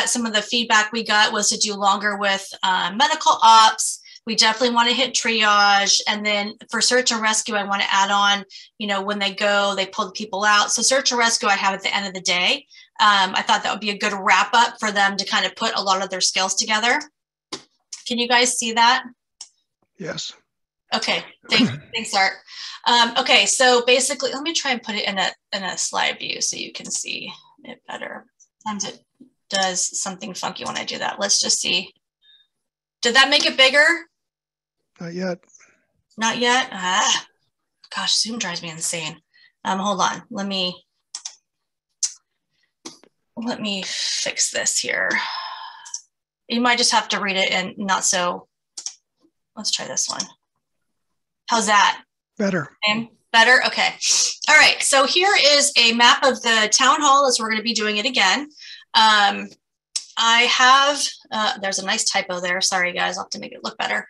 some of the feedback we got was to do longer with medical ops. We definitely want to hit triage. And then for search and rescue, I want to add on, when they go, they pull the people out. So search and rescue, I have at the end of the day. I thought that would be a good wrap up for them to kind of put a lot of their skills together. Can you guys see that? Yes. Okay, thanks, Art. Okay, so basically, let me try and put it in a slide view so you can see it better. Sometimes it does something funky when I do that. Let's just see. Did that make it bigger? Not yet. Not yet? Gosh, Zoom drives me insane. Hold on, let me fix this here. You might just have to read it and not so, let's try this one. How's that? Better. Better? Okay. All right. So here is a map of the town hall as we're going to be doing it again. I have, there's a nice typo there. Sorry, guys. I'll have to make it look better.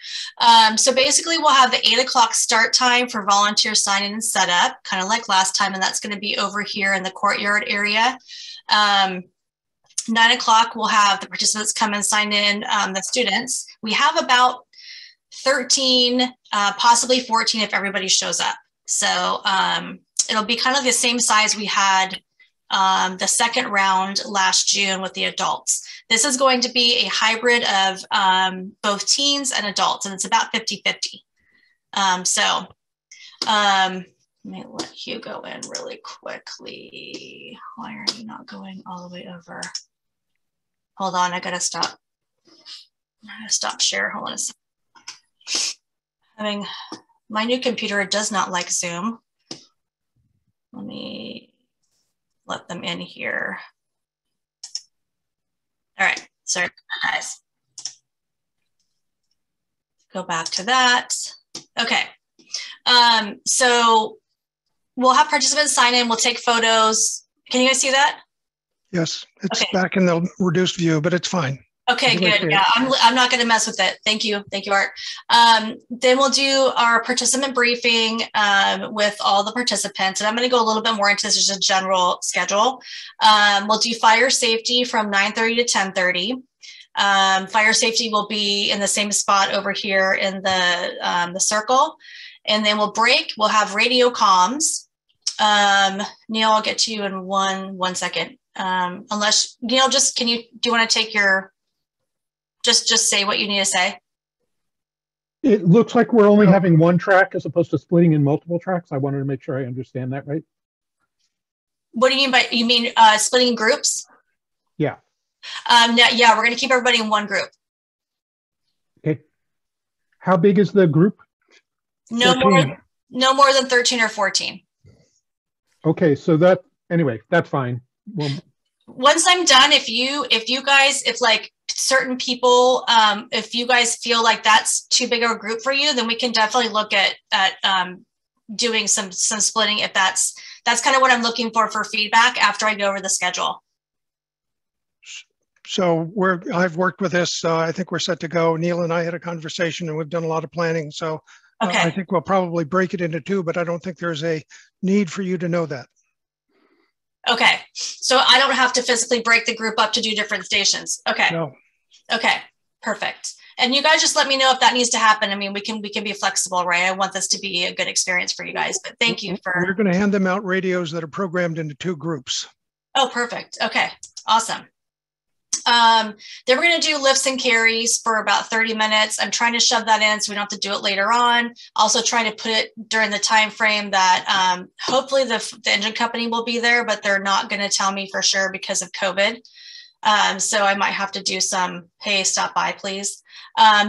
So basically, we'll have the 8 o'clock start time for volunteer sign-in and setup, kind of like last time, and that's going to be over here in the courtyard area. 9 o'clock, we'll have the participants come and sign in, the students. We have about 13, possibly 14 if everybody shows up. So it'll be kind of the same size we had the second round last June with the adults. This is going to be a hybrid of both teens and adults, and it's about 50-50. Let me let Hugh go in really quickly. Why are you not going all the way over? Hold on, I gotta stop. I gotta stop share. Hold on a second. Having my new computer does not like Zoom. Let me let them in here. All right, sorry guys. Go back to that. Okay, so we'll have participants sign in, we'll take photos. Can you guys see that? Yes, it's okay. Back in the reduced view, but it's fine. Okay, good. Yeah, I'm not going to mess with it. Thank you, Art. Then we'll do our participant briefing with all the participants, and I'm going to go a little bit more into this as a general schedule. We'll do fire safety from 9:30 to 10:30. Fire safety will be in the same spot over here in the circle, and then we'll break. We'll have radio comms. Neil, I'll get to you in one second. Unless Neil, do you want to take your? Just say what you need to say. It looks like we're only having one track as opposed to splitting in multiple tracks. I wanted to make sure I understand that right. What do you mean by, splitting in groups? Yeah. Yeah, we're going to keep everybody in one group. Okay. How big is the group? No more than 13 or 14. Okay, so anyway, that's fine. Well, once I'm done, if like certain people, if you guys feel like that's too big of a group for you, then we can definitely look at doing some splitting. If that's kind of what I'm looking for feedback after I go over the schedule. So I've worked with this. I think we're set to go. Neil and I had a conversation, and we've done a lot of planning. So okay. I think we'll probably break it into 2, but I don't think there's a need for you to know that. Okay, so I don't have to physically break the group up to do different stations. Okay. No. Okay, perfect. And you guys just let me know if that needs to happen. I mean, we can be flexible, right? I want this to be a good experience for you guys, but thank you for. We're going to hand them out radios that are programmed into 2 groups. Oh, perfect. Okay, awesome. Then we're going to do lifts and carries for about 30 minutes. I'm trying to shove that in so we don't have to do it later on. Also trying to put it during the time frame that hopefully the engine company will be there, but they're not going to tell me for sure because of COVID. So I might have to do some, hey, stop by, please.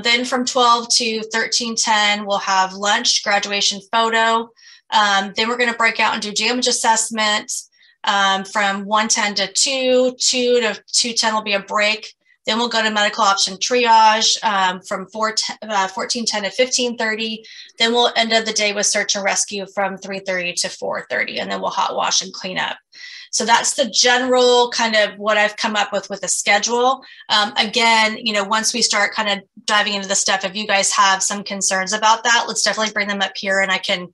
Then from 12 to 13:10, we'll have lunch, graduation photo. Then we're going to break out and do damage assessment. From 1:10 to 2 to 2:10 will be a break. Then we'll go to medical option triage from 14:10 to 15:30. Then we'll end of the day with search and rescue from 3:30 to 4:30, and then we'll hot wash and clean up. So that's the general kind of what I've come up with the schedule. Again, once we start kind of diving into the stuff, if you guys have some concerns about that, let's definitely bring them up here, and I can,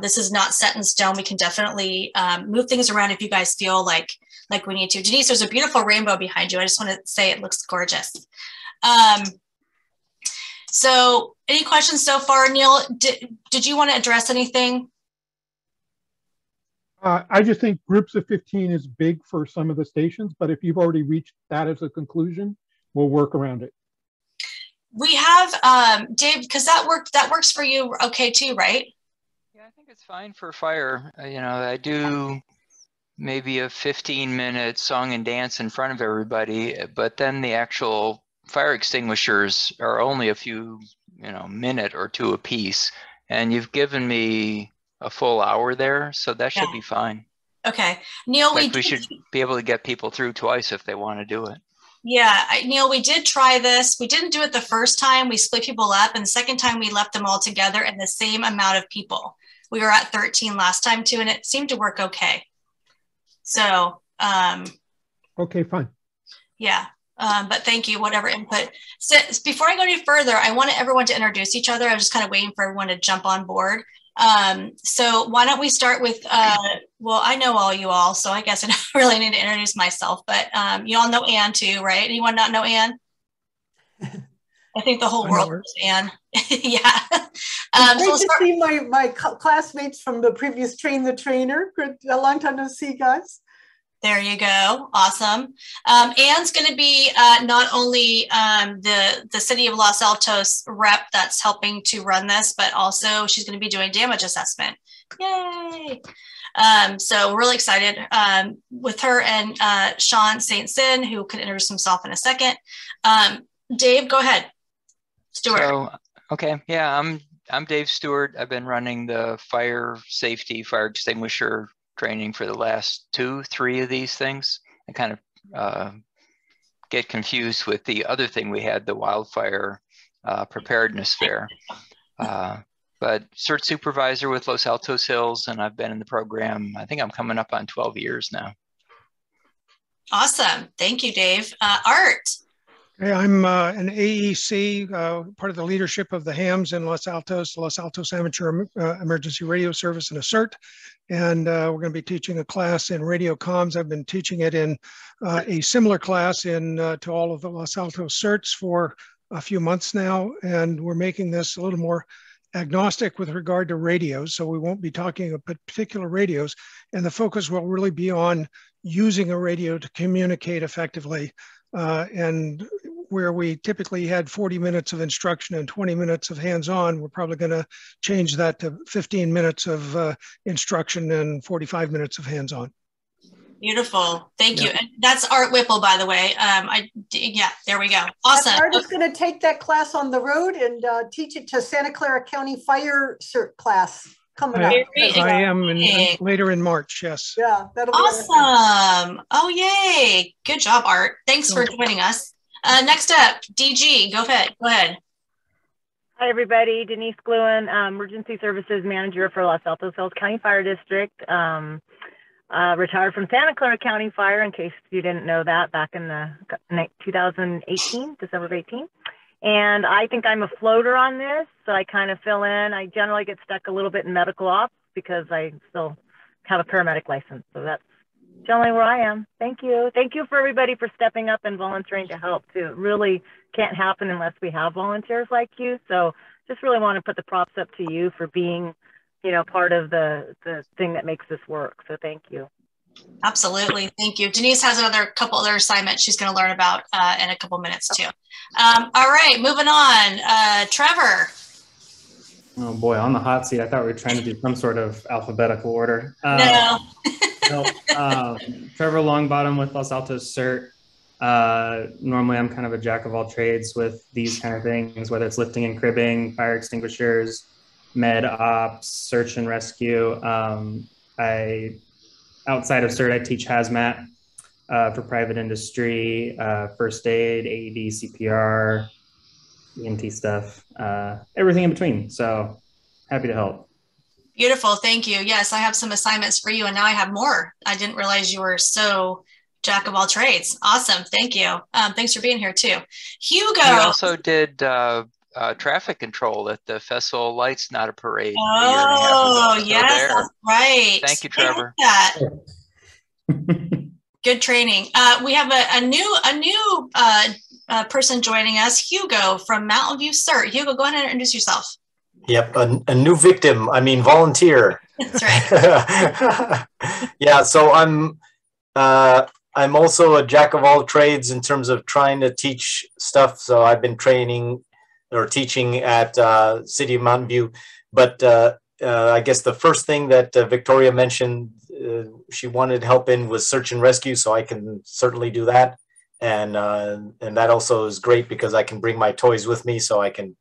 this is not set in stone. We can definitely move things around if you guys feel like like we need to. Denise, there's a beautiful rainbow behind you. I just want to say it looks gorgeous. So any questions so far, Neil? Did you want to address anything? I just think groups of 15 is big for some of the stations, but if you've already reached that as a conclusion, we'll work around it. We have, Dave, because that works for you okay too, right? Yeah, I think it's fine for fire. You know, I do maybe a 15-minute song and dance in front of everybody, but then the actual fire extinguishers are only a few, minute or two a piece. And you've given me a full hour there, so that should be fine. Okay, Neil, we should be able to get people through twice if they want to do it. Yeah, Neil, we did try this. We didn't do it the first time. We split people up, and the second time we left them all together and the same amount of people. We were at 13 last time too, and it seemed to work okay. So, okay, fine. Yeah. But thank you, whatever input. So before I go any further, I want everyone to introduce each other. I was just kind of waiting for everyone to jump on board. So why don't we start with, well, I know all you all, so I guess I don't really need to introduce myself, but you all know Anne too, right? Anyone not know Anne? I think the whole world knows Anne. Yeah. It's great to see my classmates from the previous Train the Trainer. Good, a long time no see, guys. There you go. Awesome. Anne's going to be not only the City of Los Altos rep that's helping to run this, but also she's going to be doing damage assessment. Yay. So we're really excited with her and Sean Saintson, who can introduce himself in a second. Dave, go ahead. Stewart. So, okay. Yeah, I'm Dave Stewart. I've been running the fire safety, fire extinguisher training for the last 2-3 of these things. I kind of get confused with the other thing we had, the wildfire preparedness fair. But CERT supervisor with Los Altos Hills, and I've been in the program, I think I'm coming up on 12 years now. Awesome. Thank you, Dave. Art. Hey, I'm an AEC, part of the leadership of the HAMS in Los Altos, the Los Altos Amateur Emergency Radio Service, and a CERT. And we're going to be teaching a class in radio comms. I've been teaching it in a similar class to all of the Los Altos CERTs for a few months now. And we're making this a little more agnostic with regard to radios. So we won't be talking about particular radios. And the focus will really be on using a radio to communicate effectively. And where we typically had 40 minutes of instruction and 20 minutes of hands-on, we're probably going to change that to 15 minutes of instruction and 45 minutes of hands-on. Beautiful. Thank you. And that's Art Whipple, by the way. Yeah, there we go. Awesome. Art is going to take that class on the road and teach it to Santa Clara County Fire CERT class coming up. I am later in March, yes. Yeah, that'll be awesome. Oh, yay. Good job, Art. Thanks for joining us. Next up, DG, go ahead. Hi, everybody. Denise Gluen, Emergency Services Manager for Los Altos Hills County Fire District. Retired from Santa Clara County Fire, in case you didn't know that, back in the 2018, December of 18. And I think I'm a floater on this, so I kind of fill in. I generally get stuck a little bit in medical ops because I still have a paramedic license. So that's generally where I am. Thank you. Thank you for everybody for stepping up and volunteering to help too. It really can't happen unless we have volunteers like you. So just really want to put the props up to you for being, part of the thing that makes this work. So thank you. Absolutely. Thank you. Denise has couple other assignments she's going to learn about in a couple minutes too. All right, moving on. Trevor. Oh boy, on the hot seat. I thought we were trying to do some sort of alphabetical order. No. Trevor Longbottom with Los Altos CERT. Normally I'm kind of a jack of all trades with these kind of things, whether it's lifting and cribbing, fire extinguishers, med ops, search and rescue. Outside of CERT, I teach hazmat for private industry, first aid, AED, CPR, EMT stuff, everything in between. So happy to help. Beautiful. Thank you. Yes, I have some assignments for you, and now I have more. I didn't realize you were so jack of all trades. Awesome. Thank you. Thanks for being here too. Hugo. We also did traffic control at the Festival of Lights, not a parade. Oh, yes, that's right. Thank you, Trevor. Good training. We have a new person joining us, Hugo from Mountain View CERT. Hugo, go ahead and introduce yourself. Yep, a new victim. I mean, volunteer. That's right. Yeah, so I'm also a jack of all trades in terms of trying to teach stuff. So I've been training or teaching at City of Mountain View, but I guess the first thing that Victoria mentioned she wanted help in was search and rescue, so I can certainly do that. And that also is great because I can bring my toys with me, so I can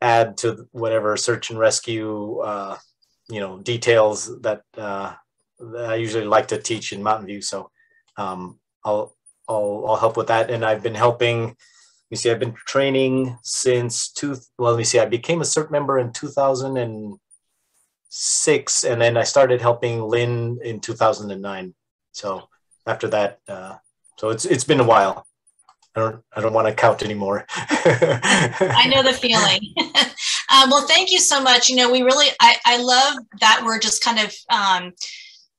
add to whatever search and rescue details that I usually like to teach in Mountain View. So I'll help with that. And I've been helping. I've been training since I became a CERT member in 2006, and then I started helping Lynn in 2009. So after that, so it's been a while. I don't want to count anymore. I know the feeling. Well, thank you so much. I love that we're just kind of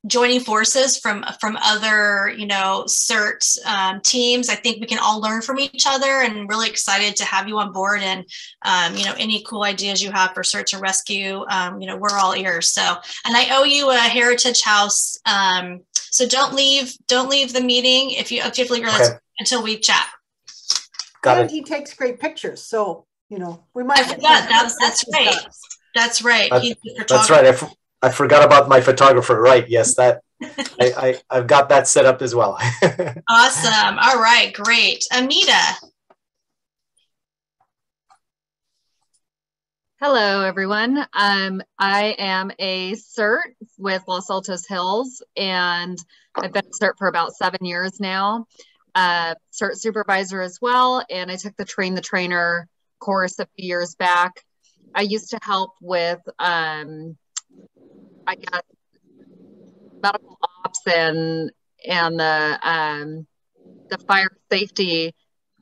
joining forces from other, CERT teams. I think we can all learn from each other, and really excited to have you on board. And, any cool ideas you have for search and rescue, we're all ears. So, and I owe you a Heritage House. So don't leave the meeting if you have to leave until we chat. Got it. He takes great pictures. So, we might. I forgot. That's right. That's right. That's right. I forgot about my photographer. Right. Yes, that I've got that set up as well. Awesome. All right. Great. Anita. Hello, everyone. I am a CERT with Los Altos Hills, and I've been a CERT for about 7 years now. CERT supervisor as well, and I took the Train the Trainer course a few years back. I used to help with I guess medical ops and the fire safety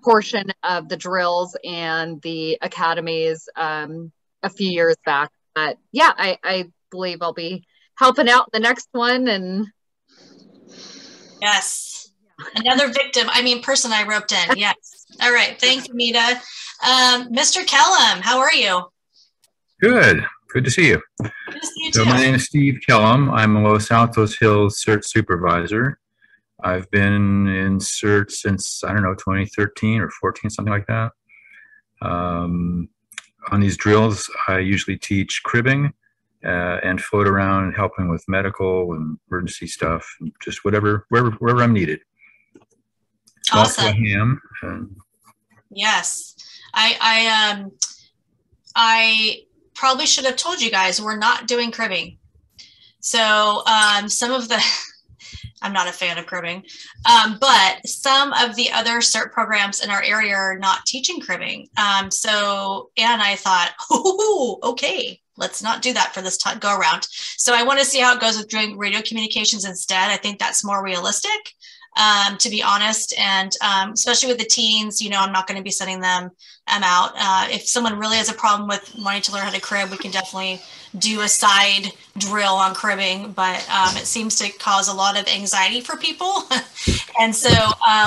portion of the drills and the academies a few years back. But yeah, I believe I'll be helping out the next one. And yes, another victim. Person I roped in. Yes. All right. Thanks, Anita. Mr. Kellum, how are you? Good. Good to see you. Good to see you So too. my name is Steve Kellum. I'm a Los Altos Hills CERT supervisor. I've been in CERT since, 2013 or 14, something like that. On these drills, I usually teach cribbing and float around helping with medical and emergency stuff, and just wherever I'm needed. Awesome. Also a ham. Yes. I probably should have told you guys we're not doing cribbing. So some of the, I'm not a fan of cribbing, but some of the other CERT programs in our area are not teaching cribbing. So Ann and I thought, okay, let's not do that for this go around. So I want to see how it goes with doing radio communications instead. I think that's more realistic, to be honest. And especially with the teens, I'm not going to be sending them out. If someone really has a problem with wanting to learn how to crib, we can definitely do a side drill on cribbing, but it seems to cause a lot of anxiety for people. And so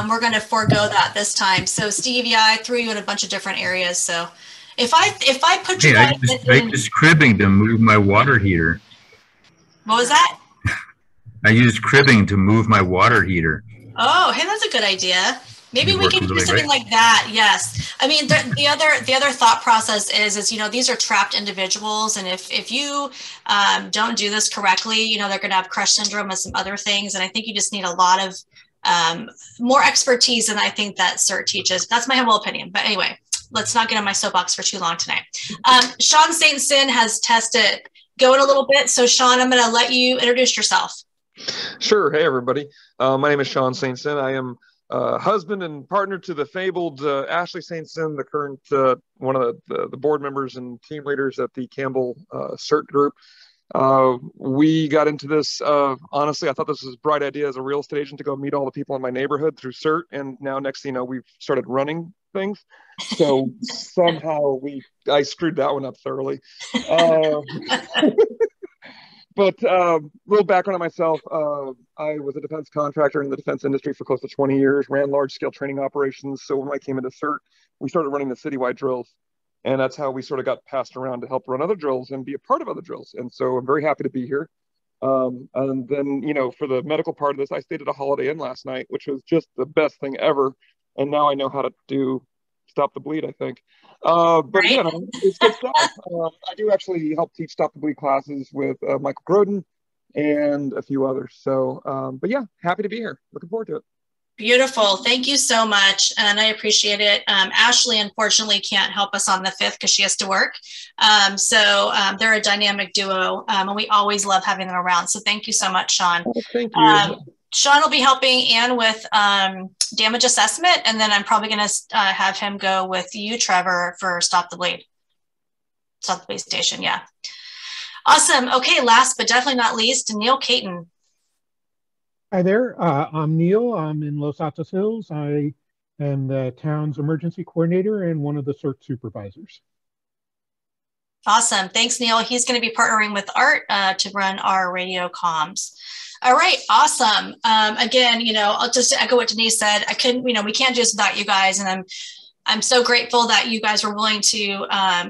we're going to forego that this time. So Steve, yeah, I threw you in a bunch of different areas. So if I put you I just cribbing to move my water heater. What was that? I used cribbing to move my water heater. Oh, hey, that's a good idea. Maybe we can do something like that. Yes. I mean, the other thought process is these are trapped individuals. And if you don't do this correctly, they're going to have crush syndrome and some other things. And I think you just need a lot of more expertise than I think that CERT teaches. That's my humble opinion. But anyway, let's not get on my soapbox for too long tonight. Sean Saintson has tested going a little bit. So Sean, I'm going to let you introduce yourself. Sure. Hey, everybody. My name is Sean Saintson. I am husband and partner to the fabled Ashley Saintson, the current one of the board members and team leaders at the Campbell CERT group. We got into this, honestly, I thought this was a bright idea as a real estate agent to go meet all the people in my neighborhood through CERT. And now next thing you know, we've started running things. So somehow I screwed that one up thoroughly. But little background on myself. I was a defense contractor in the defense industry for close to 20 years, ran large-scale training operations. So when I came into CERT, we started running the citywide drills. And that's how we sort of got passed around to help run other drills and be a part of other drills. And so I'm very happy to be here. And then, you know, for the medical part of this, I stayed at a Holiday Inn last night, which was just the best thing ever. And now I know how to do Stop the Bleed, I think. But you know, it's good stuff. I do actually help teach Stop the Bleed classes with Michael Groden and a few others. So, but yeah, happy to be here. Looking forward to it. Beautiful. Thank you so much. And I appreciate it. Ashley, unfortunately, can't help us on the 5th because she has to work. So they're a dynamic duo, and we always love having them around. So thank you so much, Sean. Oh, thank you. Sean will be helping Ann with damage assessment, and then I'm probably going to have him go with you, Trevor, for Stop the Bleed. Stop the Bleed Station, yeah. Awesome. Okay, last but definitely not least, Neil Caton. Hi there, I'm Neil. I'm in Los Altos Hills. I am the town's emergency coordinator and one of the CERT supervisors. Awesome. Thanks, Neil. He's going to be partnering with Art to run our radio comms. All right. Awesome. Again, you know, I'll just echo what Denise said. I couldn't, you know, we can't do this without you guys. And I'm so grateful that you guys were willing to,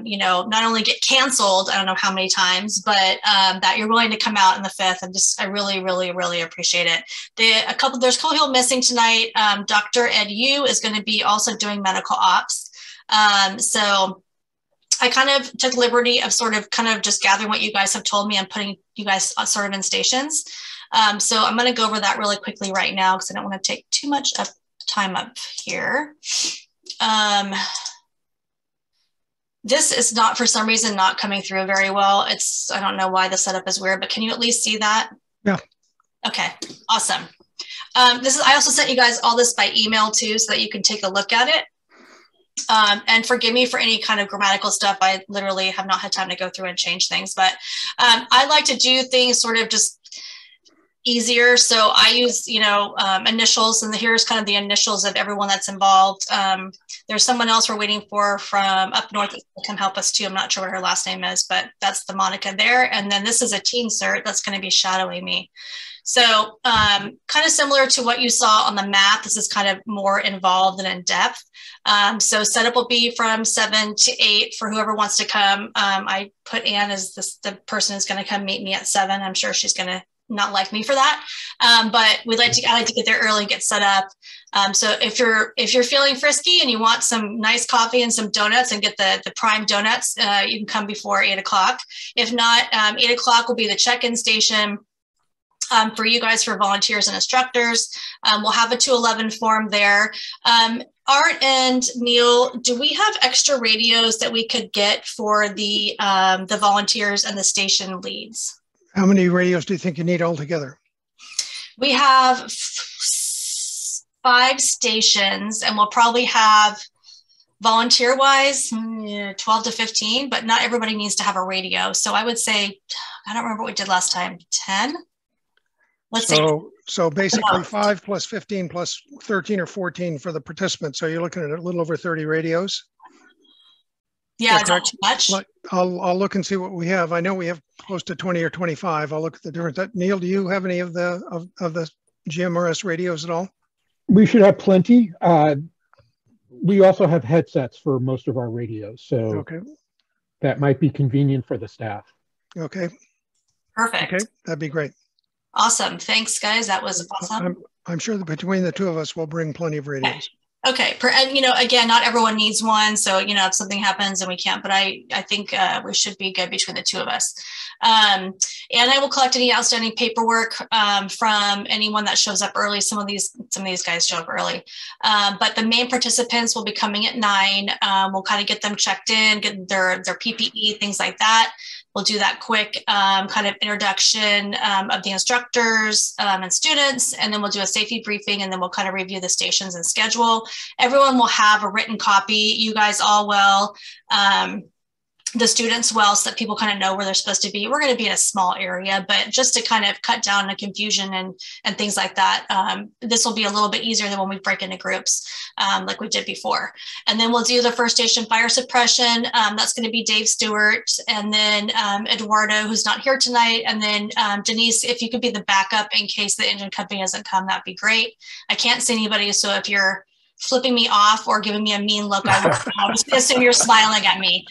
you know, not only get canceled, I don't know how many times, but that you're willing to come out in the 5th. And just, I really, really, really appreciate it. There's a couple people missing tonight. Dr. Ed Yu is going to be also doing medical ops. So I kind of took liberty of sort of kind of just gathering what you guys have told me and putting you guys sort of in stations. So I'm going to go over that really quickly right now because I don't want to take too much time up here. This is not, for some reason, not coming through very well. I don't know why the setup is weird, but can you at least see that? Yeah. Okay, awesome. I also sent you guys all this by email too, so that you can take a look at it. And forgive me for any kind of grammatical stuff. I literally have not had time to go through and change things, but I like to do things sort of just easier. So I use, you know, initials, and here's kind of the initials of everyone that's involved. There's someone else we're waiting for from up north that can help us too. I'm not sure what her last name is, but that's the Monica there. And then this is a teen CERT that's going to be shadowing me. So kind of similar to what you saw on the map, this is kind of more involved and in depth. So setup will be from 7 to 8 for whoever wants to come. I put Ann as the person who's going to come meet me at 7. I'm sure she's going to not like me for that, but I like to get there early and get set up. So if you're feeling frisky and you want some nice coffee and some donuts and get the prime donuts, you can come before 8 o'clock. If not, 8 o'clock will be the check-in station for you guys, for volunteers and instructors. We'll have a 211 form there. Art and Neil, do we have extra radios that we could get for the volunteers and the station leads? How many radios do you think you need altogether? We have 5 stations, and we'll probably have volunteer-wise 12 to 15, but not everybody needs to have a radio. So I would say, I don't remember what we did last time, 10? Let's see. So basically 5 plus 15 plus 13 or 14 for the participants. So you're looking at a little over 30 radios. Yeah, not too much. I'll look and see what we have. I know we have close to 20 or 25. I'll look at the difference. Neil, do you have any of the GMRS radios at all? We should have plenty. We also have headsets for most of our radios, so that might be convenient for the staff. Okay. Perfect. Okay, that'd be great. Awesome. Thanks, guys. That was awesome. I'm sure that between the two of us, we'll bring plenty of radios. Okay. And, you know, again, not everyone needs one. So, you know, if something happens and we can't, but I think we should be good between the two of us. And I will collect any outstanding paperwork from anyone that shows up early. Some of these guys show up early. But the main participants will be coming at 9. We'll kind of get them checked in, get their PPE, things like that. We'll do that quick kind of introduction of the instructors and students, and then we'll do a safety briefing, and then we'll kind of review the stations and schedule. Everyone will have a written copy. You guys all will. the students well, so that people kind of know where they're supposed to be. We're going to be in a small area, but just to kind of cut down the confusion and things like that, this will be a little bit easier than when we break into groups like we did before. And then we'll do the first station fire suppression. That's going to be Dave Stewart, and then Eduardo, who's not here tonight, and then Denise, if you could be the backup in case the engine company doesn't come, that'd be great. I can't see anybody, so if you're flipping me off or giving me a mean look, I'm just gonna assume you're smiling at me.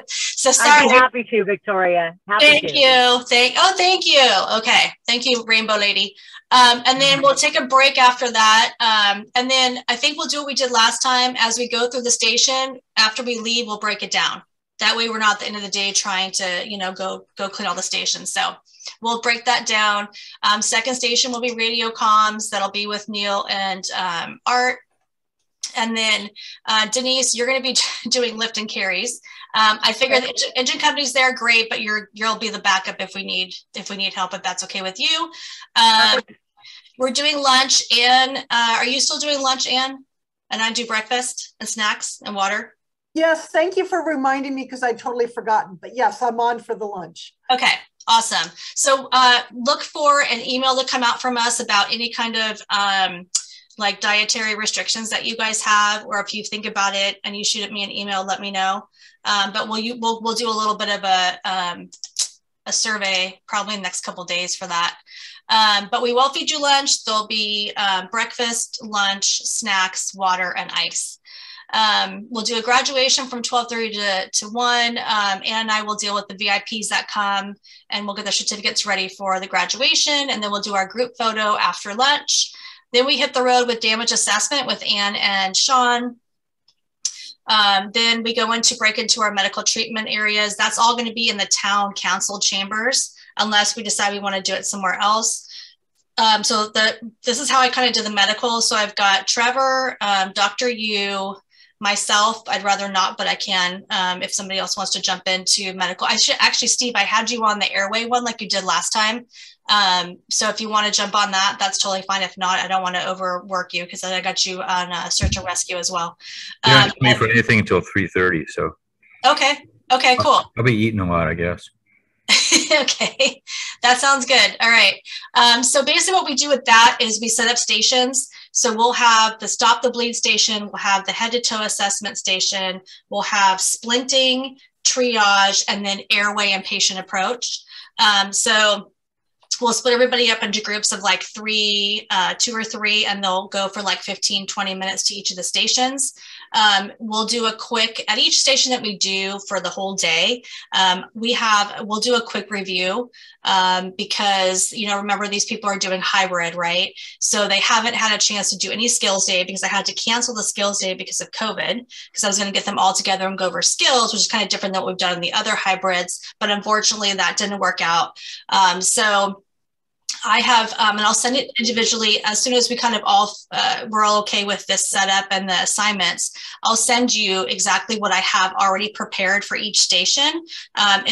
So sorry. I'd be happy to, Victoria. Thank you. Thank you. Okay. Thank you, Rainbow Lady. And then we'll take a break after that. And then I think we'll do what we did last time. As we go through the station, after we leave, we'll break it down. That way we're not at the end of the day trying to, you know, go clean all the stations. So we'll break that down. Second station will be radio comms. That'll be with Neil and Art. And then Denise, you're going to be doing lift and carries. I figure the engine company's there, great, but you'll be the backup if we need help, if that's okay with you. We're doing lunch. Anne, are you still doing lunch, Anne? And I do breakfast and snacks and water. Yes, thank you for reminding me because I'd totally forgotten. But yes, I'm on for the lunch. Okay, awesome. So look for an email to come out from us about any kind of like dietary restrictions that you guys have, or if you think about it and you shoot at me an email, let me know. But we'll do a little bit of a survey probably in the next couple of days for that. But we will feed you lunch. There'll be breakfast, lunch, snacks, water, and ice. We'll do a graduation from 12:30 to 1. Anne and I will deal with the VIPs that come, and we'll get the certificates ready for the graduation. And then we'll do our group photo after lunch. Then we hit the road with damage assessment with Anne and Sean. Then we go break into our medical treatment areas. That's all going to be in the town council chambers, unless we decide we want to do it somewhere else. So this is how I kind of did the medical. So I've got Trevor, Dr. Yu, myself. I'd rather not, but I can if somebody else wants to jump into medical. I should actually, Steve, I had you on the airway one like you did last time. So if you want to jump on that, that's totally fine. If not, I don't want to overwork you because I got you on search and rescue as well. Yeah, it's me for anything until 3:30. So. Okay. Cool. I'll be eating a lot, I guess. Okay, that sounds good. All right. So basically what we do with that is we set up stations. So we'll have the stop the bleed station. We'll have the head to toe assessment station. We'll have splinting, triage, and then airway and patient approach. So we'll split everybody up into groups of like 2 or 3, and they'll go for like 15, 20 minutes to each of the stations. We'll do a quick, at each station that we do for the whole day, we'll do a quick review because, you know, remember these people are doing hybrid, right? So they haven't had a chance to do any skills day because I had to cancel the skills day because of COVID, because I was going to get them all together and go over skills, which is kind of different than what we've done in the other hybrids. But unfortunately that didn't work out. So I have, and I'll send it individually as soon as we kind of we're all okay with this setup and the assignments. I'll send you exactly what I have already prepared for each station.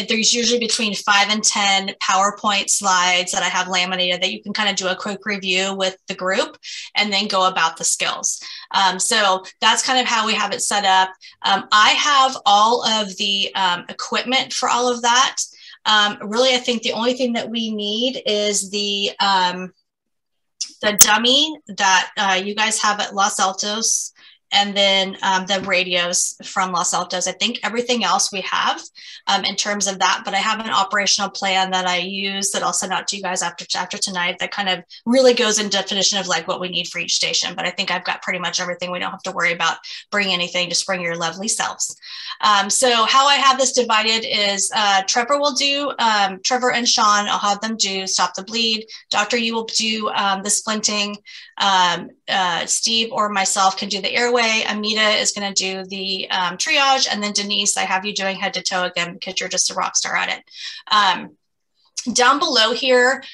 There's usually between 5 and 10 PowerPoint slides that I have laminated that you can kind of do a quick review with the group and then go about the skills. So that's kind of how we have it set up. I have all of the equipment for all of that. Really, I think the only thing that we need is the dummy that you guys have at Los Altos, and then the radios from Los Altos. I think everything else we have in terms of that, but I have an operational plan that I use that I'll send out to you guys after tonight that kind of really goes in definition of like what we need for each station. But I think I've got pretty much everything. We don't have to worry about bringing anything, just bring your lovely selves. So how I have this divided is Trevor will do, Trevor and Sean, I'll have them do stop the bleed. Dr. You will do the splinting. Steve or myself can do the airway. Amita is going to do the triage, and then Denise, I have you doing head to toe again because you're just a rock star at it. Down below here,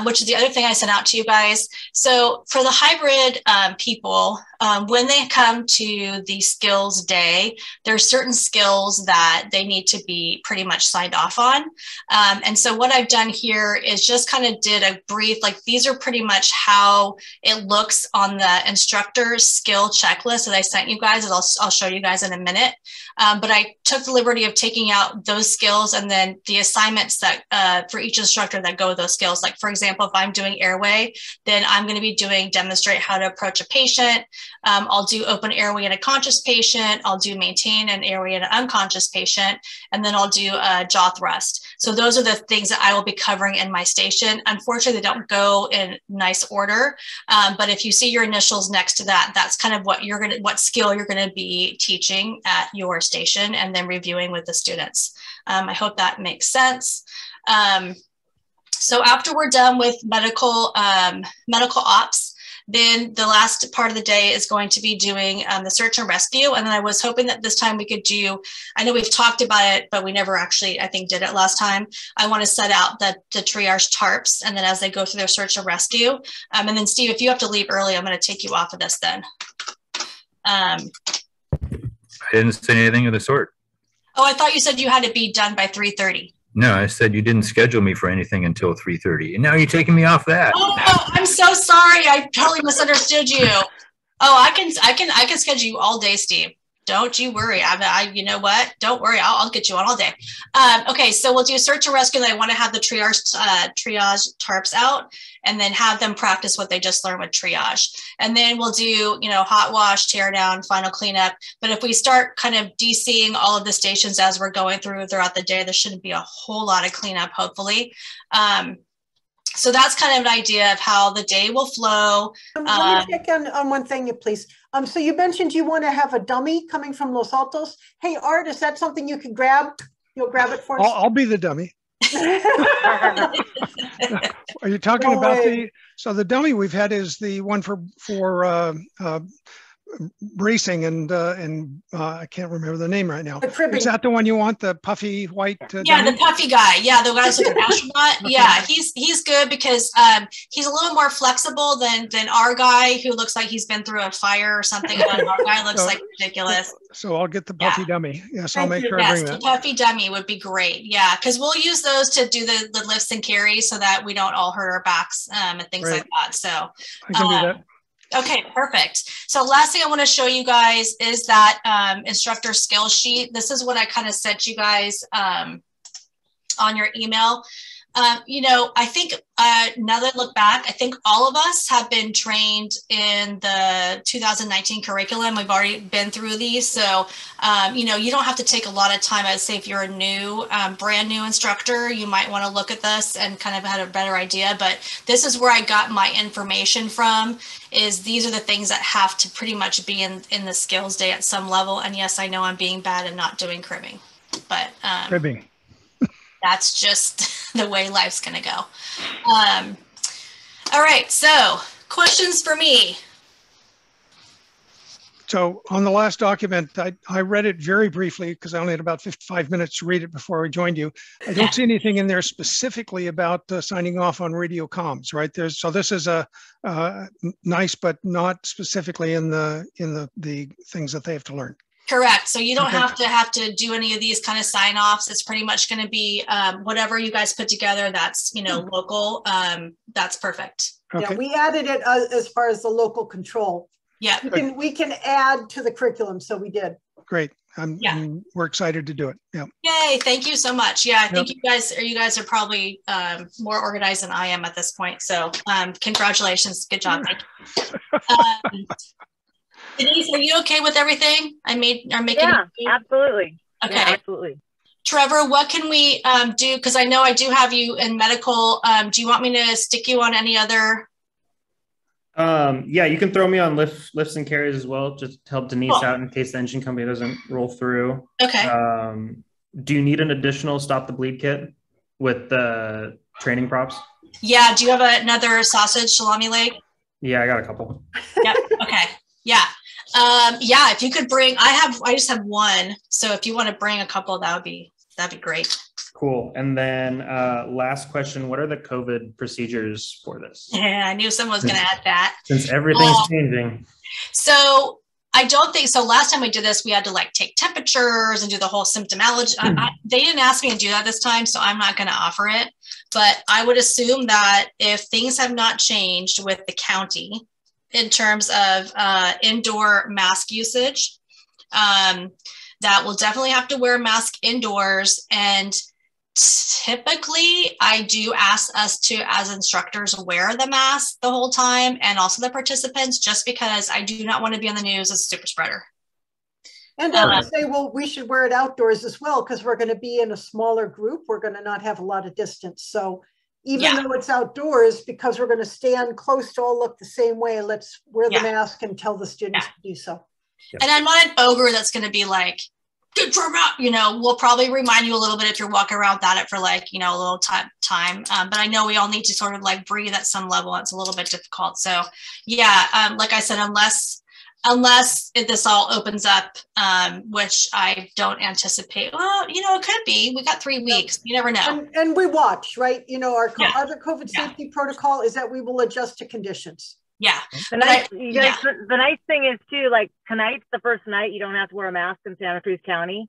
which is the other thing I sent out to you guys. So for the hybrid people, when they come to the skills day, there's certain skills that they need to be pretty much signed off on. And so what I've done here is just kind of did a brief, like these are pretty much how it looks on the instructor's skill checklist that I sent you guys, and I'll show you guys in a minute. But I took the liberty of taking out those skills and then the assignments that for each instructor that go with those skills. Like for example, if I'm doing airway, then I'm going to be doing demonstrate how to approach a patient. I'll do open airway in a conscious patient. I'll do maintain an airway in an unconscious patient, and then I'll do a jaw thrust. So those are the things that I will be covering in my station. Unfortunately, they don't go in nice order, but if you see your initials next to that, that's kind of what skill you're going to be teaching at your station and then reviewing with the students. I hope that makes sense. So after we're done with medical ops, then the last part of the day is going to be doing the search and rescue. And then I was hoping that this time we could do, I know we've talked about it, but we never actually, I think, did it last time. I want to set out the triage tarps, and then as they go through their search and rescue. And then Steve, if you have to leave early, I'm going to take you off of this then. I didn't say anything of the sort. Oh, I thought you said you had to be done by 3:30. No, I said you didn't schedule me for anything until 3:30, and now you're taking me off that. Oh, I'm so sorry. I totally misunderstood you. Oh, I can schedule you all day, Steve. Don't you worry. You know what? Don't worry. I'll get you on all day. Okay, so we'll do search and rescue. I want to have the triage tarps out, and then have them practice what they just learned with triage. And then we'll do, hot wash, tear down, final cleanup. But if we start kind of DCing all of the stations as we're going throughout the day, there shouldn't be a whole lot of cleanup, hopefully. So that's kind of an idea of how the day will flow. Let me check on one thing, please. So you mentioned you want to have a dummy coming from Los Altos. Hey, Art, is that something you can grab? You'll grab it for us? I'll be the dummy. Are you talking about so the dummy we've had is the one for racing and I can't remember the name right now. Is that the one you want, the puffy white yeah, dummy? The puffy guy. Yeah, the guy that's like an astronaut. Okay. Yeah, he's good because he's a little more flexible than our guy who looks like he's been through a fire or something. And our guy looks like ridiculous. So I'll get the puffy dummy. Yes, I'll make sure I bring that. The puffy dummy would be great. Yeah, because we'll use those to do the lifts and carries so that we don't all hurt our backs and things like that. So I can do that. Okay, perfect. So last thing I want to show you guys is that instructor skill sheet. This is what I kind of sent you guys on your email. I think now that I look back, I think all of us have been trained in the 2019 curriculum. We've already been through these. So, you don't have to take a lot of time. I'd say if you're a new, brand new instructor, you might want to look at this and kind of have a better idea. But this is where I got my information from, is these are the things that have to pretty much be in the skills day at some level. And yes, I know I'm being bad and not doing cribbing, but cribbing. That's just the way life's going to go. All right. So questions for me. So on the last document, I read it very briefly because I only had about 55 minutes to read it before I joined you. I don't see anything in there specifically about signing off on radio comms, right? So this is a nice, but not specifically in the things that they have to learn. Correct. So you don't have to do any of these kind of sign offs. It's pretty much going to be whatever you guys put together that's, local. That's perfect. Okay. Yeah, we added it as far as the local control. Yeah. We can add to the curriculum. So we did. Great. We're excited to do it. Yeah. Yay. Thank you so much. Yeah. I think you guys are probably more organized than I am at this point. So congratulations. Good job. Thank you. Denise, are you okay with everything? Yeah, absolutely. Okay. Yeah, absolutely. Trevor, what can we do? Because I know I do have you in medical. Do you want me to stick you on any other? Yeah, you can throw me on lifts and carries as well, just to help Denise out in case the engine company doesn't roll through. Okay. Do you need an additional stop the bleed kit with the training props? Yeah. Do you have another sausage salami leg? Yeah, I got a couple. Yep. Okay. Yeah. If you could bring, I just have one. So if you want to bring a couple, that'd be great. Cool. And then last question, what are the COVID procedures for this? Yeah, I knew someone was going to add that. Since everything's changing. So I don't think so. Last time we did this, we had to like take temperatures and do the whole symptomology. They didn't ask me to do that this time, so I'm not going to offer it. But I would assume that if things have not changed with the county in terms of indoor mask usage, that we'll definitely have to wear a mask indoors. And typically I do ask us to, as instructors, wear the mask the whole time, and also the participants, just because I do not want to be on the news as a super spreader. And I would say, well, we should wear it outdoors as well, because we're going to be in a smaller group. We're going to not have a lot of distance. So even though it's outdoors, because we're going to stand close to all look the same way, let's wear the mask and tell the students to do so. And I'm not an ogre that's going to be like, get your mouth, you know, we'll probably remind you a little bit if you're walking around without it for like, you know, a little time. But I know we all need to sort of like breathe at some level. It's a little bit difficult. So yeah, like I said, unless this all opens up, which I don't anticipate. Well, you know, it could be. We got 3 weeks. You never know. And we watch, right? You know, our other COVID safety protocol is that we will adjust to conditions. Yeah. The nice thing is too, like tonight's the first night you don't have to wear a mask in Santa Cruz County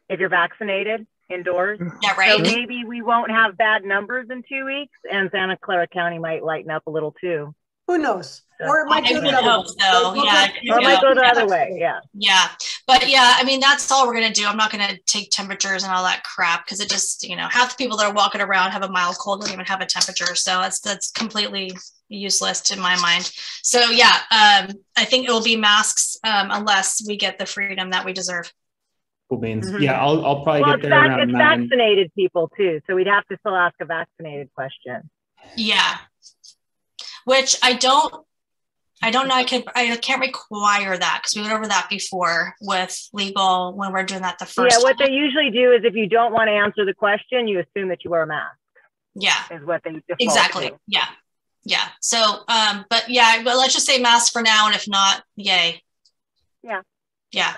if you're vaccinated indoors. Yeah, right. So maybe we won't have bad numbers in 2 weeks, and Santa Clara County might lighten up a little too. Who knows? Or it might go the other way. Or it might go the other way. Yeah. Yeah. But yeah, I mean, that's all we're going to do. I'm not going to take temperatures and all that crap, because it just, you know, half the people that are walking around have a mild cold, don't even have a temperature. So that's completely useless to my mind. So yeah, I think it will be masks unless we get the freedom that we deserve. Cool beans. Yeah, I'll probably get there around 9. It's vaccinated people too, so we'd have to still ask a vaccinated question. Yeah. Which I don't know. I can't require that, because we went over that before with legal when we're doing that the first time. What they usually do is if you don't want to answer the question, you assume that you wear a mask. Yeah. Is what they default exactly. to. Yeah. Yeah. So, but let's just say mask for now. And if not, yay. Yeah. Yeah.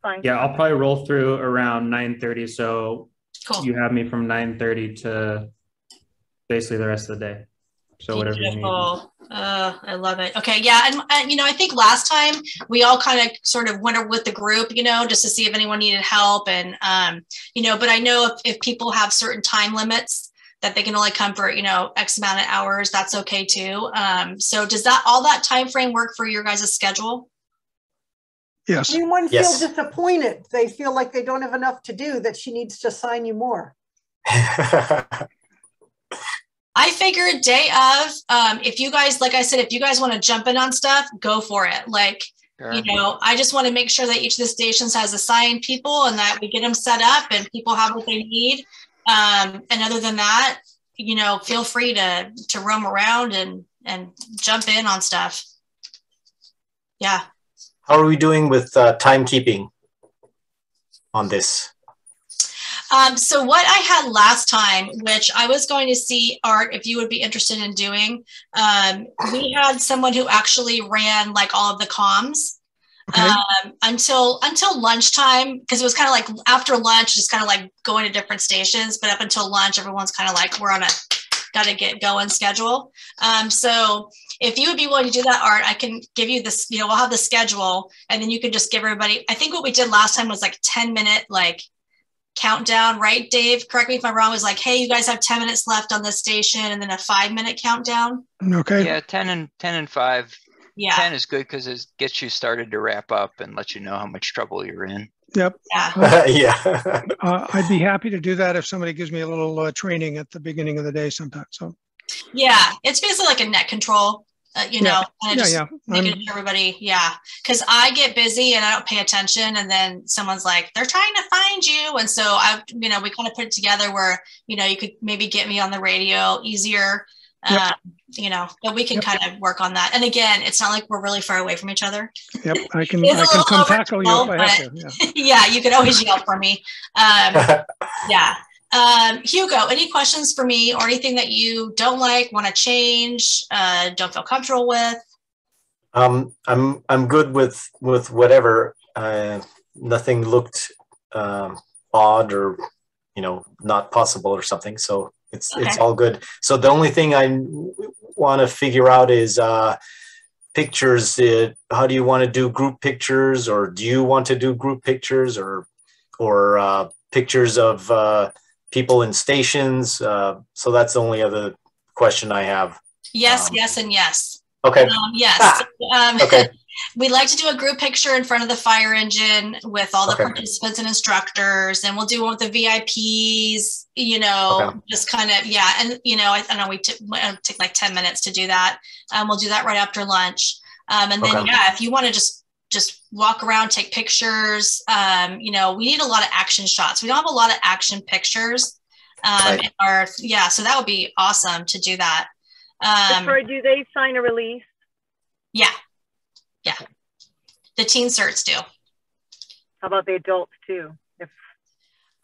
Fine. Yeah. I'll probably roll through around 9:30. So cool. You have me from 9:30 to basically the rest of the day. So whatever you need. I love it. Okay. Yeah. And you know, I think last time we all kind of sort of went with the group, you know, just to see if anyone needed help. And, you know, but I know if people have certain time limits that they can only come for, you know, X amount of hours, that's okay too. So does all that time frame work for your guys' schedule? Yes. Anyone feel disappointed? They feel like they don't have enough to do, that she needs to assign you more? I figured day of, if you guys, like I said, if you guys want to jump in on stuff, go for it. Like, you know, I just want to make sure that each of the stations has assigned people and that we get them set up and people have what they need. And other than that, you know, feel free to roam around and jump in on stuff. Yeah. How are we doing with timekeeping on this? So what I had last time, which I was going to see, Art, if you would be interested in doing, we had someone who actually ran like all of the comms. Okay. Until lunchtime, because it was kind of like after lunch, just kind of like going to different stations, but up until lunch, everyone's kind of like, we're on a gotta get going schedule. So if you would be willing to do that, Art, I can give you this, you know, we'll have the schedule and then you can just give everybody, I think what we did last time was like 10-minute like countdown, right, Dave? Correct me if I'm wrong. It was like, hey, you guys have 10 minutes left on this station, and then a 5-minute countdown. Okay. Yeah, 10 and 5. Yeah. 10 is good because it gets you started to wrap up and let you know how much trouble you're in. Yep. Yeah. Yeah. I'd be happy to do that if somebody gives me a little training at the beginning of the day sometime. So. Yeah, it's basically like a net control. You know, and just making sure everybody, because I get busy and I don't pay attention, and then someone's like, they're trying to find you, and so we kind of put it together where, you know, you could maybe get me on the radio easier, you know, but we can kind of work on that. And again, it's not like we're really far away from each other. Yep, I can come tackle you if I have to. Yeah, you can always yell for me. Yeah. Hugo, any questions for me or anything that you don't like, want to change, don't feel comfortable with? I'm good with whatever. Nothing looked odd or not possible or something. So it's all good. So the only thing I want to figure out is pictures. How do you want to do group pictures, or do you want to do group pictures, or pictures of people in stations? So that's the only other question I have. Yes, yes, and yes. Okay. Yes. Okay. We'd like to do a group picture in front of the fire engine with all the participants and instructors, and we'll do one with the VIPs, just kind of, And, I know we take like 10 minutes to do that. We'll do that right after lunch. And then, if you want to just walk around, take pictures, we need a lot of action shots. We don't have a lot of action pictures. So that would be awesome to do that. Troy, do they sign a release? Yeah. Yeah. The teen certs do. How about the adults too?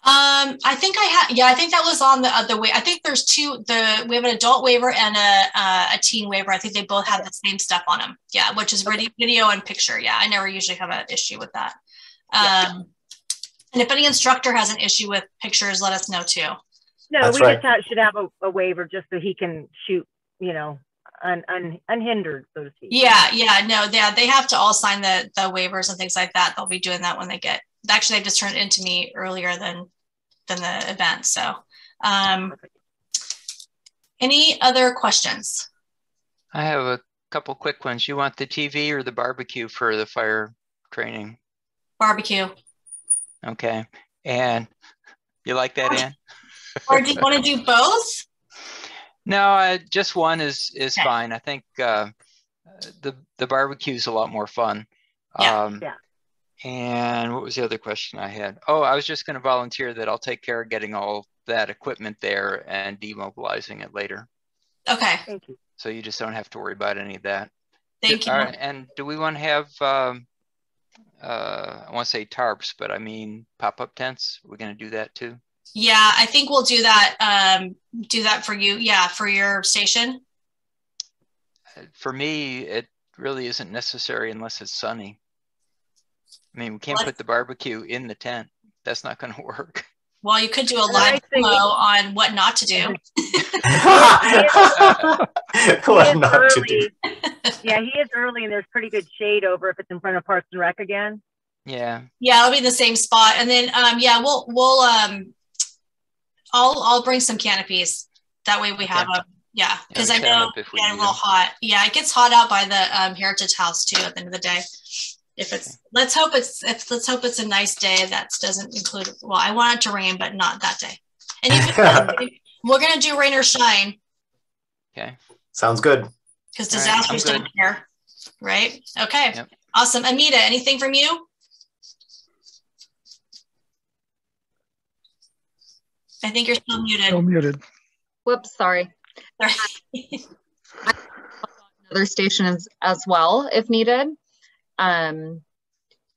I think I think that was on the way. I think there's two, we have an adult waiver and a teen waiver. I think they both have the same stuff on them. Yeah. Which is video and picture. Yeah. I never usually have an issue with that. And if any instructor has an issue with pictures, let us know too. No, just should have a waiver just so he can shoot, unhindered, so to speak. They have to all sign the waivers and things like that. They'll be doing that when they get. Actually, they've just turned it into me earlier than the event. So, any other questions? I have a couple quick ones. You want the TV or the barbecue for the fire training? Barbecue. Okay, and you like that, Ann? Or do you want to do both? No, just one is fine. I think the barbecue is a lot more fun. And what was the other question I had? Oh, I was just going to volunteer that I'll take care of getting all that equipment there and demobilizing it later. Okay. Thank you. So you just don't have to worry about any of that. Thank you. All right. And do we want to have, I want to say tarps, but I mean pop-up tents? We're going to do that too? Yeah, I think we'll do that. Do that for you. Yeah, for your station. For me, it really isn't necessary unless it's sunny. I mean, we can't put the barbecue in the tent. That's not going to work. Well, you could do a live demo on what not to do. What not to do. Yeah, he is early, and there's pretty good shade over if it's in front of Parks and Rec again. Yeah. Yeah, it'll be the same spot, and then I'll bring some canopies. That way we have them. Yeah, because I know it's a little hot. Yeah, it gets hot out by the Heritage House too at the end of the day. If it's let's hope it's a nice day that doesn't include. Well, I want it to rain, but not that day. And even we're gonna do rain or shine. Okay. Sounds good. Because disasters don't care, right? Okay. Yep. Awesome. Amita, anything from you? I think you're still muted. Still muted. Whoops, sorry. Another station as well, if needed.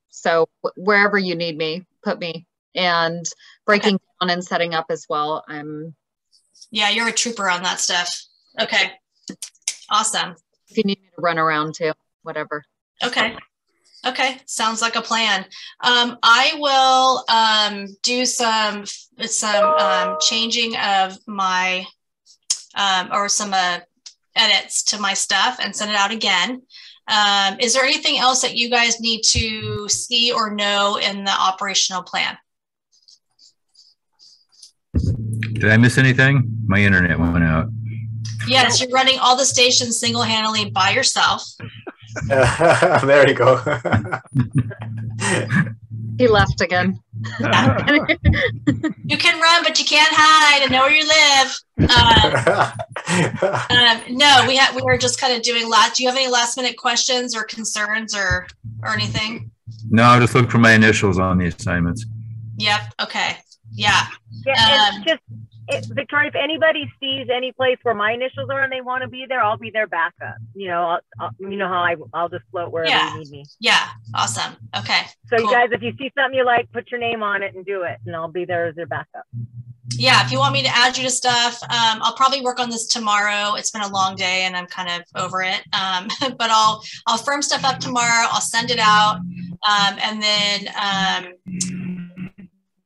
So wherever you need me, put me. And breaking down and setting up as well. Yeah, you're a trooper on that stuff. Okay. Awesome. If you need me to run around too, whatever. Okay. Okay, sounds like a plan. I will do some changing of my or some edits to my stuff and send it out again. Is there anything else that you guys need to see or know in the operational plan? Did I miss anything? My internet went out. Yes, you're running all the stations single-handedly by yourself. There you go. He left again. You can run, but you can't hide and know where you live. No, we were just kind of doing do you have any last-minute questions or concerns or anything? No, I just looked for my initials on the assignments. Yep. Okay. Yeah. It's just Victoria, if anybody sees any place where my initials are and they want to be there, I'll be their backup. You know, you know how I'll just float wherever you need me. Yeah. Awesome. Okay. So cool. You guys, if you see something you like, put your name on it and do it, and I'll be there as their backup. Yeah. If you want me to add you to stuff, I'll probably work on this tomorrow. It's been a long day and I'm kind of over it. But I'll firm stuff up tomorrow. I'll send it out. And then,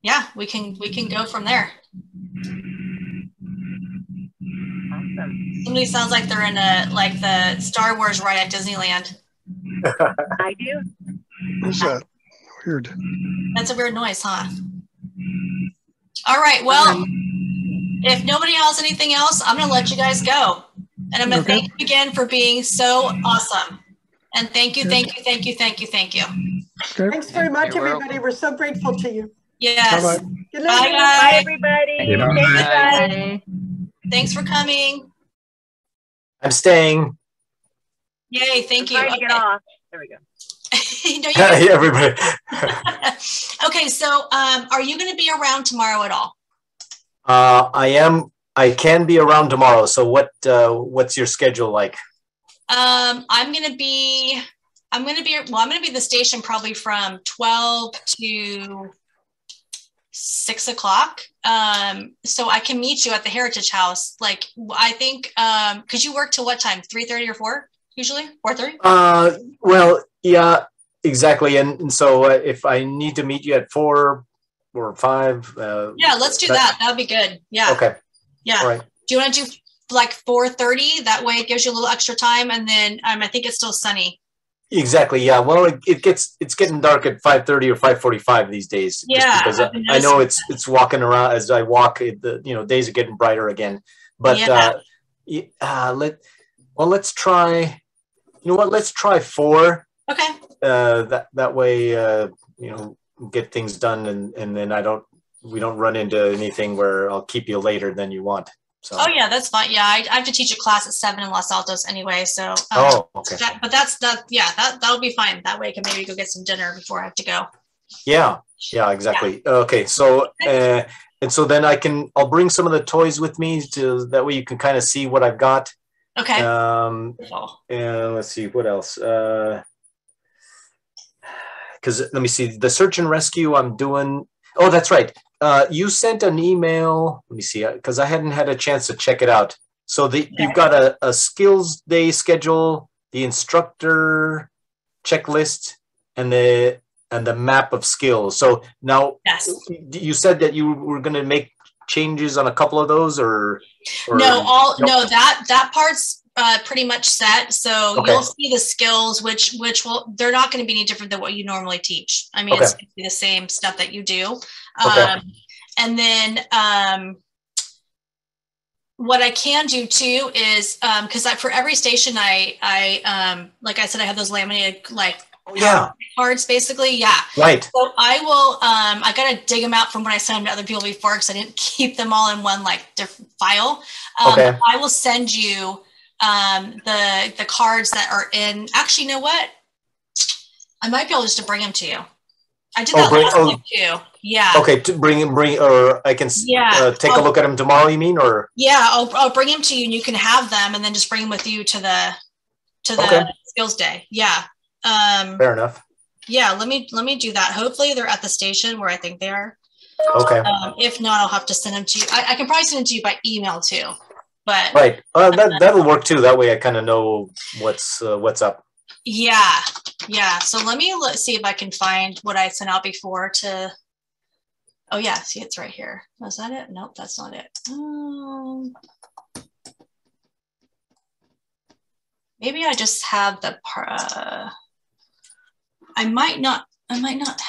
yeah, we can go from there. Awesome. Somebody sounds like they're in like the Star Wars ride at Disneyland. I do. What's that? Weird. That's a weird noise, huh? All right. Well, if nobody has anything else, I'm going to let you guys go. And I'm going to thank you again for being so awesome. And thank you. Okay. Thanks very much, everybody. We're so grateful to you. Yes. Bye-bye. Good night. Bye, Bye, guys. everybody. Bye. Thank you, guys. Bye. Thanks for coming. I'm staying. Yay. Thank you. Trying to get off. There we go. No, Yeah, everybody. okay. So are you going to be around tomorrow at all? I am. I can be around tomorrow. So what's your schedule like? I'm going to be at the station probably from 12 to 6 o'clock. So I can meet you at the Heritage House. Like, I think, cause you work till what time? 3:30 or 4 usually? 4:30? Well, yeah, exactly. And so if I need to meet you at 4 or 5. Yeah, let's do that. That'd be good. Yeah. Okay. Yeah. All right. Do you want to do like 4:30? That way it gives you a little extra time. And then I think it's still sunny. Exactly. Yeah. Well, it's getting dark at 5:30 or 5:45 these days. Yeah. Just because I know it's walking around as I walk. Days are getting brighter again. But let's try. You know what? Let's try 4. Okay. That way get things done and then we don't run into anything where I'll keep you later than you want. So. Oh yeah, that's fine. Yeah, I have to teach a class at 7 in Los Altos anyway. So. Okay. That'll be fine. That way I can maybe go get some dinner before I have to go. Yeah. Yeah. Exactly. Yeah. Okay. So and so then I'll bring some of the toys with me to that way you can kind of see what I've got. Okay. And let's see what else. Because let me see, the search and rescue I'm doing. Oh, that's right. You sent an email. Let me see, because I hadn't had a chance to check it out. So you've got a skills day schedule, the instructor checklist, and the map of skills. So now, yes. You said that you were going to make changes on a couple of those, or no? That part's pretty much set. So you'll see the skills, which they're not going to be any different than what you normally teach. I mean, it's going to be the same stuff that you do. And then what I can do too is because for every station I like I said, I have those laminated cards basically. Yeah. Right. So I will I gotta dig them out from when I sent them to other people before because I didn't keep them all in one different file. I will send you the cards that are in. Actually, you know what? I might be able just to bring them to you. I did that last time too. Yeah. Okay, to bring, or I can take a look at them tomorrow. You mean, or? Yeah, I'll bring them to you, and you can have them, and then just bring them with you to the skills day. Yeah. Fair enough. Yeah. Let me do that. Hopefully, they're at the station where I think they are. Okay. If not, I'll have to send them to you. I can probably send them to you by email too. But right. That'll work too. That way, I kind of know what's up. Yeah. Yeah. So let me see if I can find what I sent out before to. Oh yeah. See, it's right here. Was that it? Nope, that's not it. Maybe I just have the, I might not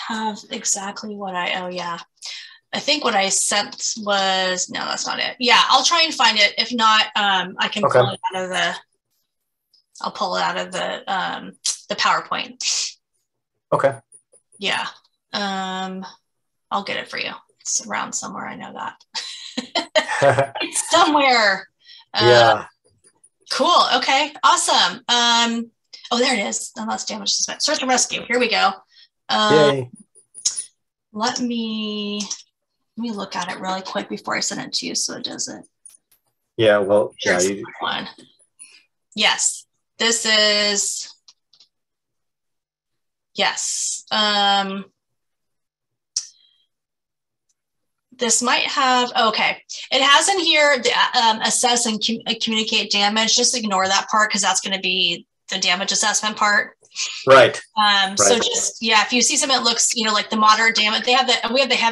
have exactly what oh yeah. I think what I sent was, no, that's not it. Yeah. I'll try and find it. If not, I can pull it out of I'll pull it out of the PowerPoint. Okay. Yeah. I'll get it for you. It's around somewhere. I know that. It's somewhere. Yeah. Cool. Okay. Awesome. Oh, there it is. Unless damage suspect. Search and rescue. Here we go. Yay. Let me look at it really quick before I send it to you so it doesn't. Yeah. Well. Sure, yeah. One. Yes. This is. Yes. This might have, okay. It has in here the assess and communicate damage. Just ignore that part because that's going to be the damage assessment part. Right. So just, yeah, if you see something that looks, like the moderate damage, we have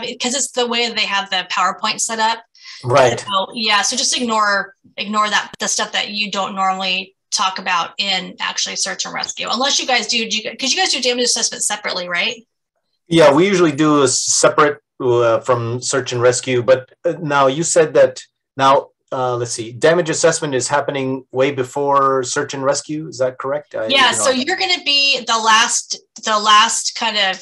because it's the way they have the PowerPoint set up. Right. So, yeah. So just ignore the stuff that you don't normally talk about in actually search and rescue, unless you guys because you guys do damage assessment separately, right? Yeah, we usually do a separate from search and rescue. But now you said that let's see, damage assessment is happening way before search and rescue. Is that correct? So you're going to be the last kind of,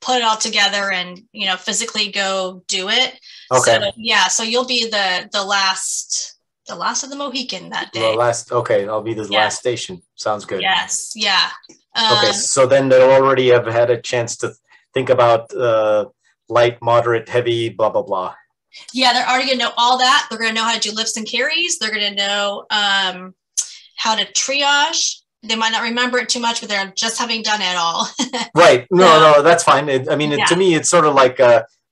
put it all together and, physically go do it. Okay. So, so you'll be the last of the Mohican that day. I'll be the last station. Sounds good. Yes. Yeah. Okay. So then they'll already have had a chance to think about light, moderate, heavy, blah, blah, blah. Yeah, they're already going to know all that. They're going to know how to do lifts and carries. They're going to know how to triage. They might not remember it too much, but they're just having done it all. Right. No, that's fine. To me, it's sort of like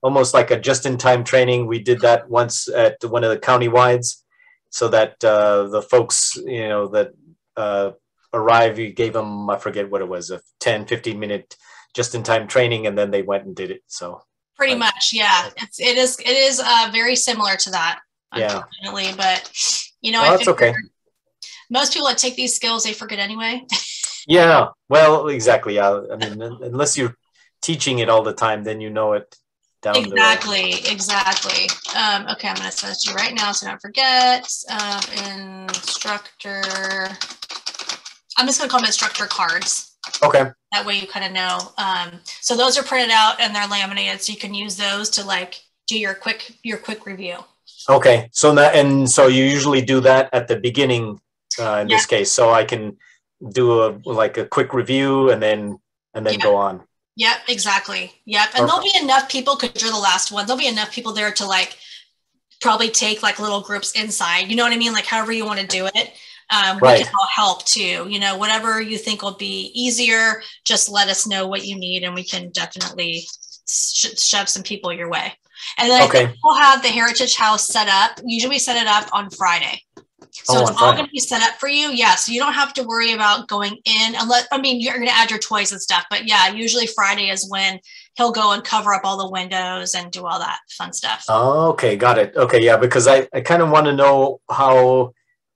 almost like a just-in-time training. We did that once at one of the county-wides, so that the folks, that arrive, you gave them, I forget what it was, a 10, 15-minute just-in-time training, and then they went and did it. So. Pretty much, yeah. It is very similar to that, unfortunately. Yeah. But that's okay. Most people that take these skills, they forget anyway. Yeah. Well, exactly. Yeah. Unless you're teaching it all the time, then you know it down the road. Exactly. Okay, I'm going to send it to you right now so I don't forget. Instructor. I'm just going to call them instructor cards. Okay. That way you kind of know. So those are printed out and they're laminated, so you can use those to do your quick review. Okay. So you usually do that at the beginning in this case. So I can do a quick review and then go on. Yep, exactly. Yep. And there'll be enough people, because you're the last one, there'll be enough people there to probably take little groups inside. You know what I mean? However you want to do it. We can all help too. Whatever you think will be easier, just let us know what you need and we can definitely shove some people your way. And then we'll have the Heritage House set up. Usually we set it up on Friday. So it's all going to be set up for you. Yeah. So you don't have to worry about going in you're going to add your toys and stuff, but yeah, usually Friday is when he'll go and cover up all the windows and do all that fun stuff. Oh, okay. Got it. Okay. Yeah. Because I kind of want to know how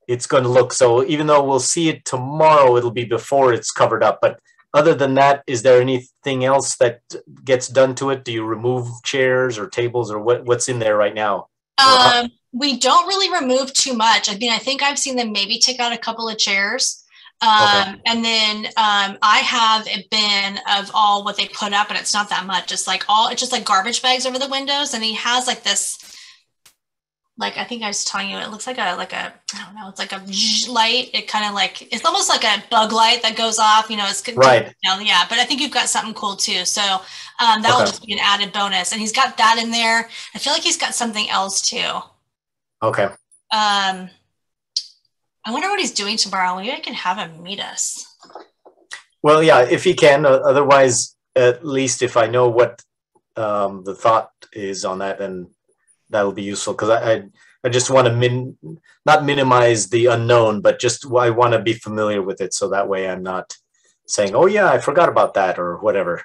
it's going to look. So even though we'll see it tomorrow, it'll be before it's covered up. But other than that, is there anything else that gets done to it? Do you remove chairs or tables or what's in there right now? We don't really remove too much. I think I've seen them maybe take out a couple of chairs. And then I have a bin of all what they put up, and it's not that much. It's just like garbage bags over the windows. And he has this, I think I was telling you, it looks like a I don't know, it's like a light. It kind of it's almost like a bug light that goes off, it's right. Yeah, but I think you've got something cool too. So that will just be an added bonus. And he's got that in there. I feel like he's got something else too. Okay. I wonder what he's doing tomorrow. Maybe I can have him meet us. Well, yeah, if he can. Otherwise, at least if I know what the thought is on that, then that'll be useful, because I just want to not minimize the unknown, but just I want to be familiar with it, so that way I'm not saying, oh yeah, I forgot about that or whatever.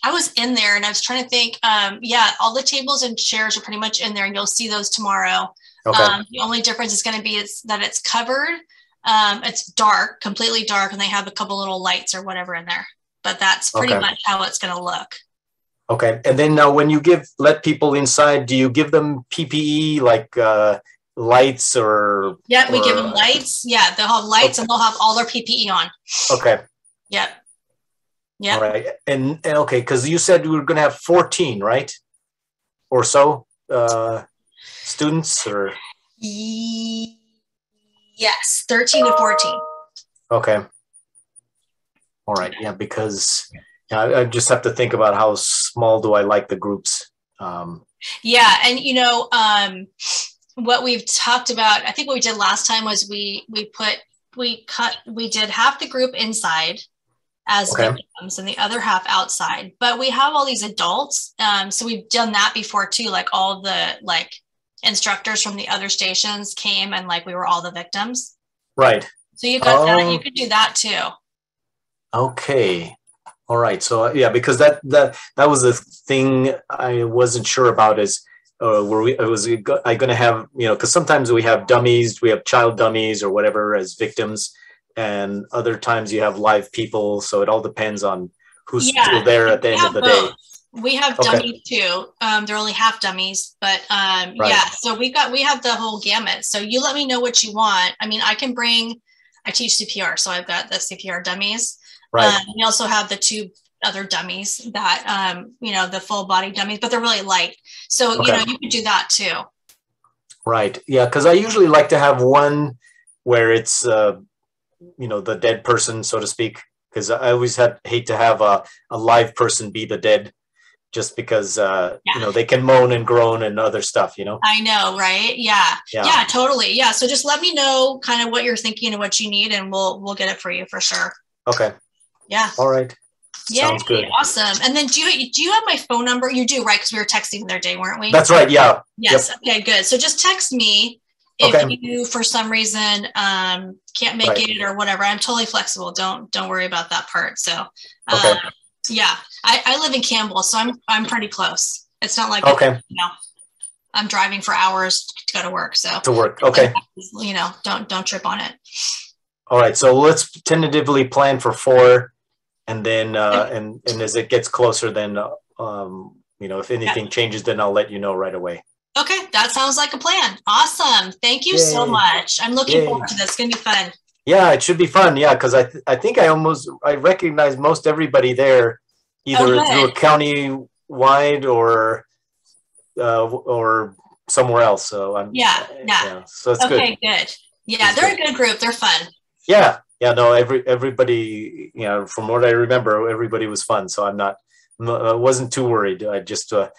I was in there and I was trying to think. All the tables and chairs are pretty much in there, and you'll see those tomorrow. Okay. The only difference is going to be that it's covered. It's dark, completely dark, and they have a couple little lights or whatever in there. But that's pretty much how it's going to look. Okay. And then now when you let people inside, do you give them PPE lights or? Yeah, we give them lights. Yeah, they'll have lights and they'll have all their PPE on. Okay. Yep. Yeah. All right. And okay, because you said we were going to have 14, right? Or so students or? Yes, 13 to 14. Okay. All right. Yeah, because I just have to think about how small do I like the groups. Yeah. And, what we've talked about, I think what we did last time was we did half the group inside as victims and the other half outside, but we have all these adults. So we've done that before too. All the instructors from the other stations came and we were all the victims. Right. So you got that. You could do that too. Okay. All right. So yeah, because that was the thing I wasn't sure about is I going to have, you know, because sometimes we have dummies, we have child dummies or whatever as victims, and other times you have live people. So it all depends on who's still there at the end of the day. We have dummies too. They're only half dummies, but Right. yeah. So we have the whole gamut. So you let me know what you want. I mean, I teach CPR, so I've got the CPR dummies. Right. We also have the 2 other dummies that, you know, the full body dummies, but they're really light. So, you know, you could do that too. Right. Yeah. Because I usually like to have one where it's, you know, the dead person, so to speak, because I always hate to have a live person be the dead, just because, you know, they can moan and groan and other stuff, you know? I know, right? Yeah. Yeah, totally. Yeah. So just let me know kind of what you're thinking and what you need, and we'll get it for you for sure. Okay. Yeah. All right. Yeah. Sounds good. Awesome. And then do you have my phone number? You do, right? Because we were texting the other day, weren't we? That's right. Yeah. Yes. Yep. Okay, good. So just text me if you, for some reason, can't make it or whatever. I'm totally flexible. Don't worry about that part. So, yeah, I live in Campbell, so I'm pretty close. It's not like, you know, I'm driving for hours to go to work. So okay. You know, don't trip on it. All right. So let's tentatively plan for 4. And then, and as it gets closer, then, you know, if anything changes, then I'll let you know right away. Okay, that sounds like a plan. Awesome. Thank you so much. I'm looking forward to this. It's going to be fun. Yeah, it should be fun. Yeah, because I think I recognize most everybody there, either through a county-wide or somewhere else. So so it's good. Okay, good. Yeah, they're a good group. They're fun. Yeah. Yeah, no, everybody, you know, from what I remember, everybody was fun. So I wasn't too worried. I just it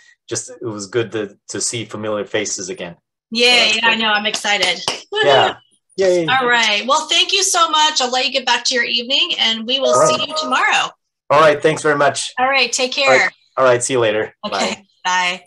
was good to see familiar faces again. Yeah, so I know. I'm excited. Yeah. Yay. All right. Well, thank you so much. I'll let you get back to your evening, and we will see you tomorrow. All right. Thanks very much. All right. Take care. All right. See you later. Okay. Bye.